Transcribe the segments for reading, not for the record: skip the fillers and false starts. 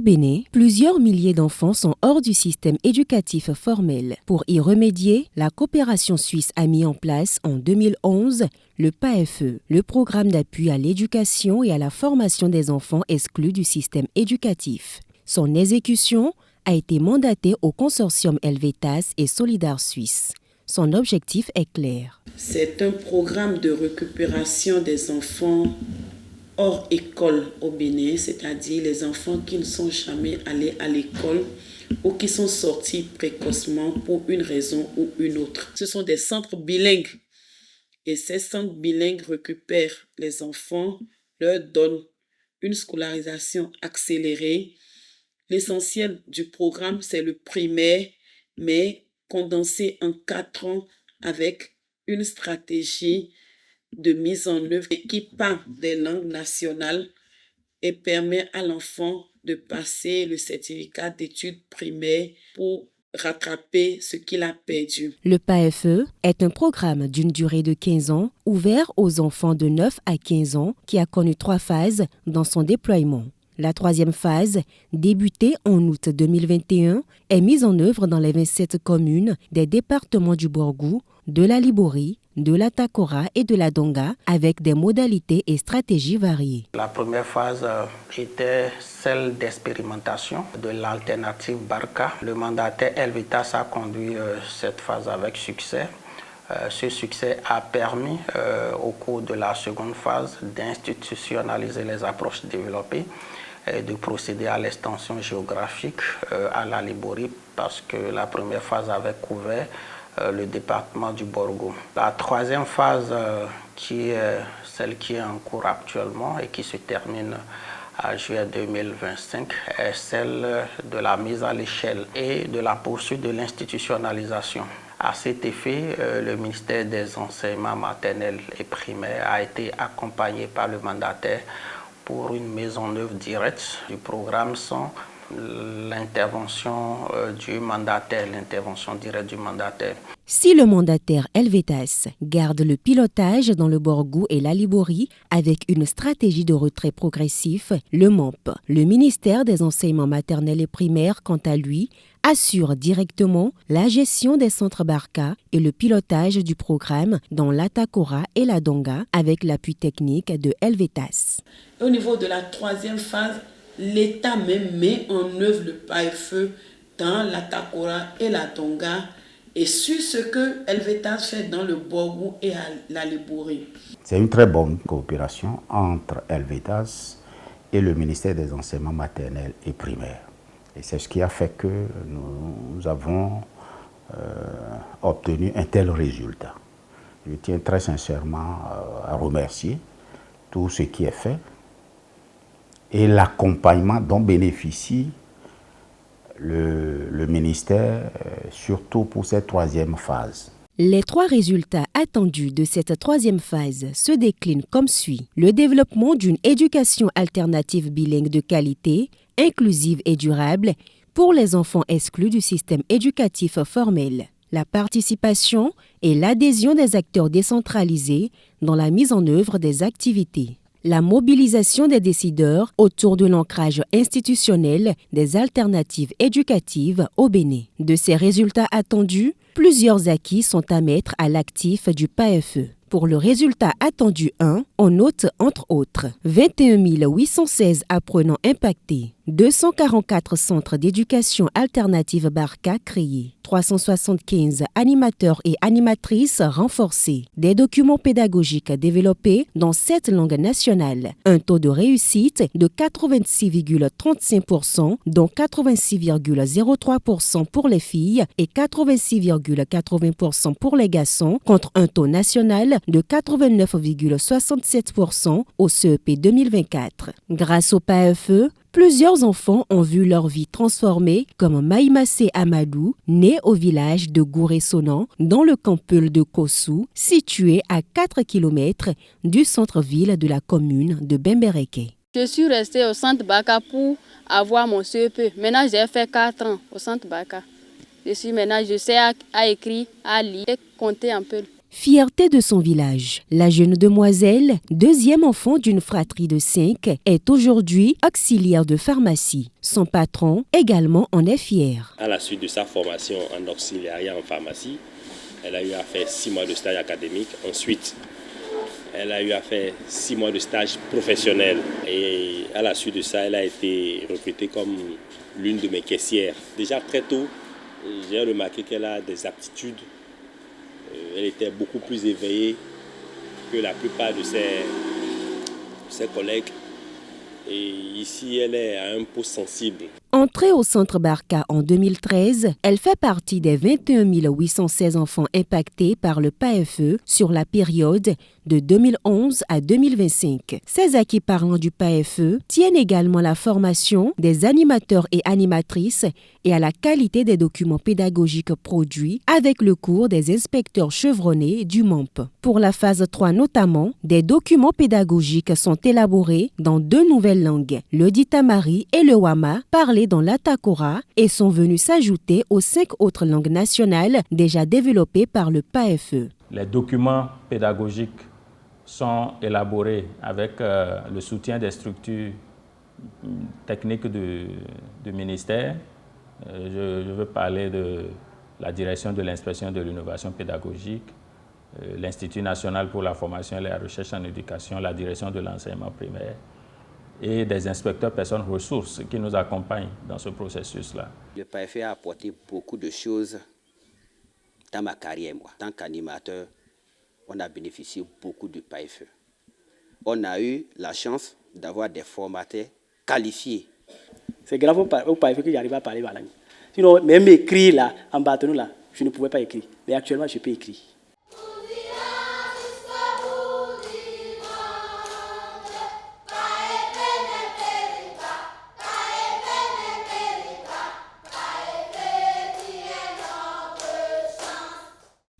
Au Bénin, plusieurs milliers d'enfants sont hors du système éducatif formel. Pour y remédier, la coopération suisse a mis en place en 2011 le PAFE, le programme d'appui à l'éducation et à la formation des enfants exclus du système éducatif. Son exécution a été mandatée au consortium Helvetas et Solidar Suisse. Son objectif est clair. C'est un programme de récupération des enfants hors école au Bénin, c'est-à-dire les enfants qui ne sont jamais allés à l'école ou qui sont sortis précocement pour une raison ou une autre. Ce sont des centres bilingues et ces centres bilingues récupèrent les enfants, leur donnent une scolarisation accélérée. L'essentiel du programme, c'est le primaire, mais condensé en 4 ans avec une stratégie de mise en œuvre qui parle des langues nationales et permet à l'enfant de passer le certificat d'études primaires pour rattraper ce qu'il a perdu. Le PAFE est un programme d'une durée de 15 ans ouvert aux enfants de 9 à 15 ans qui a connu 3 phases dans son déploiement. La 3e phase, débutée en août 2021, est mise en œuvre dans les 27 communes des départements du Borgou, de la Liborie, de la Takora et de la Donga, avec des modalités et stratégies variées. La première phase était celle d'expérimentation de l'alternative Barca. Le mandataire Helvetas a conduit cette phase avec succès. Ce succès a permis, au cours de la seconde phase, d'institutionnaliser les approches développées et de procéder à l'extension géographique à la Liborie parce que la première phase avait couvert le département du Borgou. La 3e phase, qui est celle qui est en cours actuellement et qui se termine à juillet 2025, est celle de la mise à l'échelle et de la poursuite de l'institutionnalisation. À cet effet, le ministère des Enseignements maternels et primaires a été accompagné par le mandataire pour une mise en œuvre directe du programme sans l'intervention du mandataire, l'intervention directe du mandataire. Si le mandataire Helvetas garde le pilotage dans le Borgou et la Liborie avec une stratégie de retrait progressif, le MOP, le ministère des Enseignements maternels et primaires, quant à lui, assure directement la gestion des centres Barca et le pilotage du programme dans la Takora et la Donga avec l'appui technique de Helvetas. Au niveau de la 3e phase, l'État même met en œuvre le PAFE dans la Takora et la Donga et sur ce que Helvetas fait dans le Borgou et à la Liborie. C'est une très bonne coopération entre Helvetas et le ministère des Enseignements maternels et primaires. Et c'est ce qui a fait que nous avons obtenu un tel résultat. Je tiens très sincèrement à remercier tout ce qui est fait et l'accompagnement dont bénéficie le ministère, surtout pour cette 3e phase. Les 3 résultats attendus de cette 3e phase se déclinent comme suit. Le développement d'une éducation alternative bilingue de qualité, inclusive et durable pour les enfants exclus du système éducatif formel. La participation et l'adhésion des acteurs décentralisés dans la mise en œuvre des activités. La mobilisation des décideurs autour de l'ancrage institutionnel des alternatives éducatives au Bénin. De ces résultats attendus, plusieurs acquis sont à mettre à l'actif du PAFE. Pour le résultat attendu 1, on note entre autres 21 816 apprenants impactés, 244 centres d'éducation alternative Barca créés, 375 animateurs et animatrices renforcés, des documents pédagogiques développés dans 7 langues nationales, un taux de réussite de 86,35%, dont 86,03% pour les filles et 86,80% pour les garçons, contre un taux national de 89,67% au CEP 2024. Grâce au PAFE, plusieurs enfants ont vu leur vie transformée, comme Maïmassé Amadou, né au village de Gouré-Sonan, dans le campus de Kossou, situé à 4 km du centre-ville de la commune de Bembereke. Je suis restée au centre Barca pour avoir mon CEP. Maintenant, j'ai fait 4 ans au centre Barca. Je sais à écrire, à lire et compter un peu. Fierté de son village, la jeune demoiselle, deuxième enfant d'une fratrie de 5, est aujourd'hui auxiliaire de pharmacie. Son patron également en est fier. À la suite de sa formation en auxiliariat en pharmacie, elle a eu à faire 6 mois de stage académique. Ensuite, elle a eu à faire 6 mois de stage professionnel. Et à la suite de ça, elle a été recrutée comme l'une de mes caissières. Déjà très tôt, j'ai remarqué qu'elle a des aptitudes. Elle était beaucoup plus éveillée que la plupart de ses collègues. Et ici, elle est à un poste sensible. Entrée au centre Barka en 2013, elle fait partie des 21 816 enfants impactés par le PAFE sur la période de 2011 à 2025. Ces acquis parlant du PAFE tiennent également la formation des animateurs et animatrices et à la qualité des documents pédagogiques produits avec le cours des inspecteurs chevronnés du MOMP. Pour la phase 3 notamment, des documents pédagogiques sont élaborés dans 2 nouvelles langues, le Ditamari et le Wama, parlés dans l'Atakora, et sont venus s'ajouter aux 5 autres langues nationales déjà développées par le PAFE. Les documents pédagogiques sont élaborés avec le soutien des structures techniques du ministère. Je veux parler de la direction de l'inspection de l'innovation pédagogique, l'Institut national pour la formation et la recherche en éducation, la direction de l'enseignement primaire et des inspecteurs personnes ressources qui nous accompagnent dans ce processus-là. Le PAFE a apporté beaucoup de choses dans ma carrière. Moi. En tant qu'animateur, on a bénéficié beaucoup du PAFE. On a eu la chance d'avoir des formateurs qualifiés. C'est grave au PAFE que j'arrive à parler ma langue. Sinon, même écrire là, en bâton là, je ne pouvais pas écrire. Mais actuellement, je peux écrire.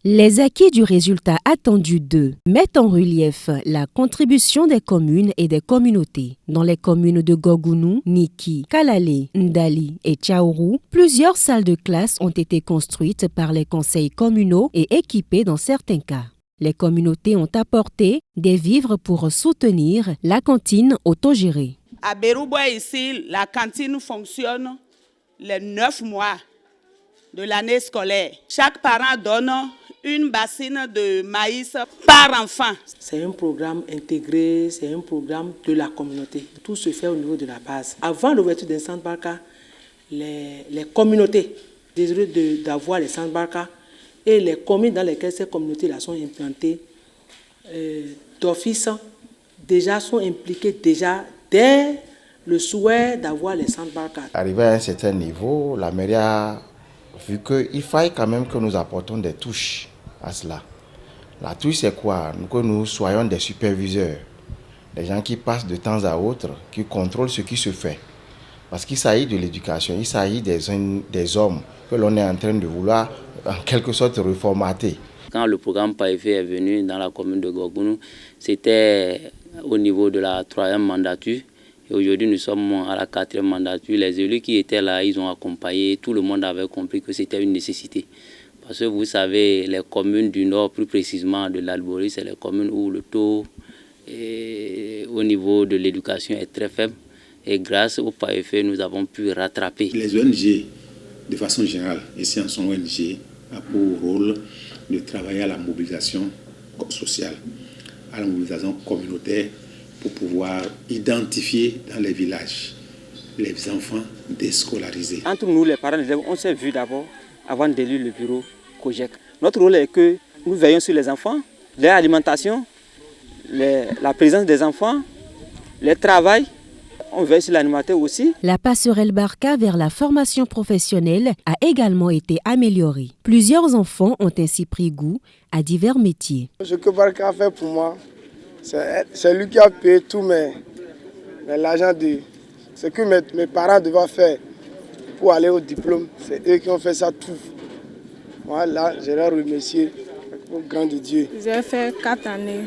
Les acquis du résultat attendu 2 mettent en relief la contribution des communes et des communautés. Dans les communes de Gogounou, Niki, Kalale, Ndali et Tchaourou, plusieurs salles de classe ont été construites par les conseils communaux et équipées dans certains cas. Les communautés ont apporté des vivres pour soutenir la cantine autogérée. À Béroubois, ici, la cantine fonctionne les 9 mois de l'année scolaire. Chaque parent donne une bassine de maïs par enfant. C'est un programme intégré, c'est un programme de la communauté. Tout se fait au niveau de la base. Avant l'ouverture d'un centre Barka, les communautés désireux d'avoir les centres Barka et les communes dans lesquelles ces communautés-là sont implantées d'office déjà sont impliquées dès le souhait d'avoir les centres Barka. Arrivé à un certain niveau, la mairie a vu qu'il fallait quand même que nous apportons des touches à cela. La touche, c'est quoi? Que nous soyons des superviseurs, des gens qui passent de temps à autre, qui contrôlent ce qui se fait. Parce qu'il s'agit de l'éducation, il s'agit des hommes que l'on est en train de vouloir, en quelque sorte, reformater. Quand le programme PAFE est venu dans la commune de Gogounou, c'était au niveau de la 3e mandature. Et aujourd'hui, nous sommes à la 4e mandature. Les élus qui étaient là, ils ont accompagné. Tout le monde avait compris que c'était une nécessité. Parce que vous savez, les communes du Nord, plus précisément de l'Albouri, c'est les communes où le taux au niveau de l'éducation est très faible. Et grâce au PAFE, nous avons pu rattraper. Les ONG, de façon générale, ici en son ONG, a pour rôle de travailler à la mobilisation sociale, à la mobilisation communautaire, pour pouvoir identifier dans les villages les enfants déscolarisés. Entre nous, les parents d'élèves, on s'est vu d'abord avant d'élire le bureau COGEC. Notre rôle est que nous veillons sur les enfants, leur alimentation, la présence des enfants, le travail. On veille sur l'animateur aussi. La passerelle Barka vers la formation professionnelle a également été améliorée. Plusieurs enfants ont ainsi pris goût à divers métiers. Ce que Barka a fait pour moi, c'est lui qui a payé tout l'argent de ce que mes parents devaient faire pour aller au diplôme. C'est eux qui ont fait ça tout. Moi, là, je leur remercie au grand de Dieu. J'ai fait 4 années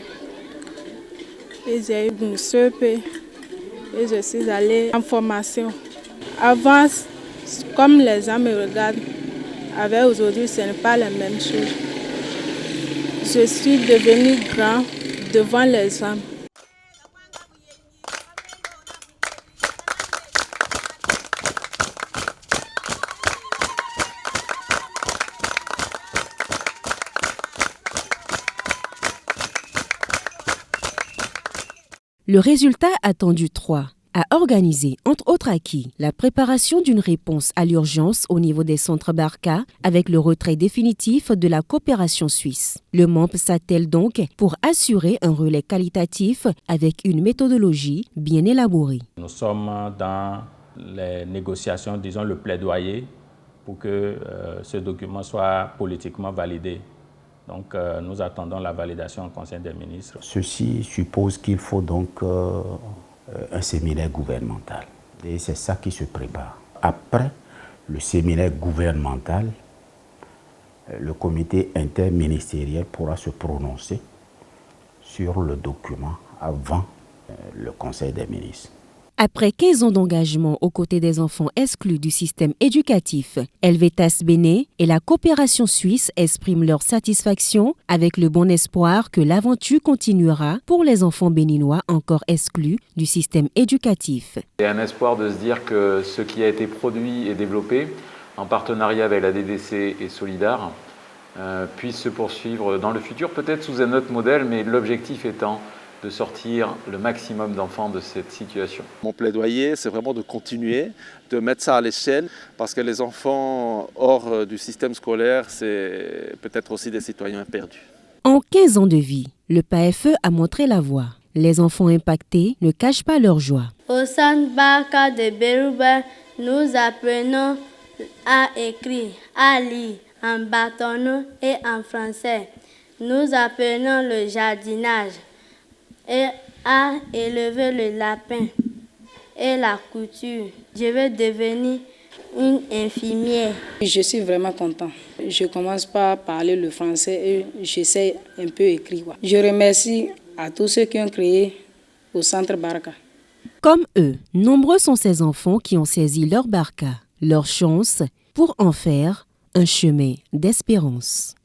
et j'ai eu une CEP et je suis allée en formation. Avant, comme les gens me regardent, avec aujourd'hui, ce n'est pas la même chose. je suis devenu grand devant les hommes. Le résultat attendu 3 a organisé, entre autres acquis, la préparation d'une réponse à l'urgence au niveau des centres Barka avec le retrait définitif de la coopération suisse. Le MOMP s'attelle donc pour assurer un relais qualitatif avec une méthodologie bien élaborée. Nous sommes dans les négociations, disons le plaidoyer, pour que ce document soit politiquement validé. Donc, nous attendons la validation au Conseil des ministres. Ceci suppose qu'il faut donc un séminaire gouvernemental. Et c'est ça qui se prépare. Après le séminaire gouvernemental, le comité interministériel pourra se prononcer sur le document avant le Conseil des ministres. Après 15 ans d'engagement aux côtés des enfants exclus du système éducatif, Helvetas Bene et la coopération suisse expriment leur satisfaction avec le bon espoir que l'aventure continuera pour les enfants béninois encore exclus du système éducatif. Il y a un espoir de se dire que ce qui a été produit et développé en partenariat avec la DDC et Solidar puisse se poursuivre dans le futur, peut-être sous un autre modèle, mais l'objectif étant de sortir le maximum d'enfants de cette situation. Mon plaidoyer, c'est vraiment de continuer, de mettre ça à l'échelle, parce que les enfants hors du système scolaire, c'est peut-être aussi des citoyens perdus. En 15 ans de vie, le PAFE a montré la voie. Les enfants impactés ne cachent pas leur joie. Au centre Barka de Berouba, nous apprenons à écrire, à lire en bâtonneau et en français. Nous apprenons le jardinage et à élever le lapin et la couture. Je veux devenir une infirmière. Je suis vraiment content. Je commence par parler le français et j'essaie un peu écrire. Je remercie à tous ceux qui ont créé au centre Barka. Comme eux, nombreux sont ces enfants qui ont saisi leur Barka, leur chance, pour en faire un chemin d'espérance.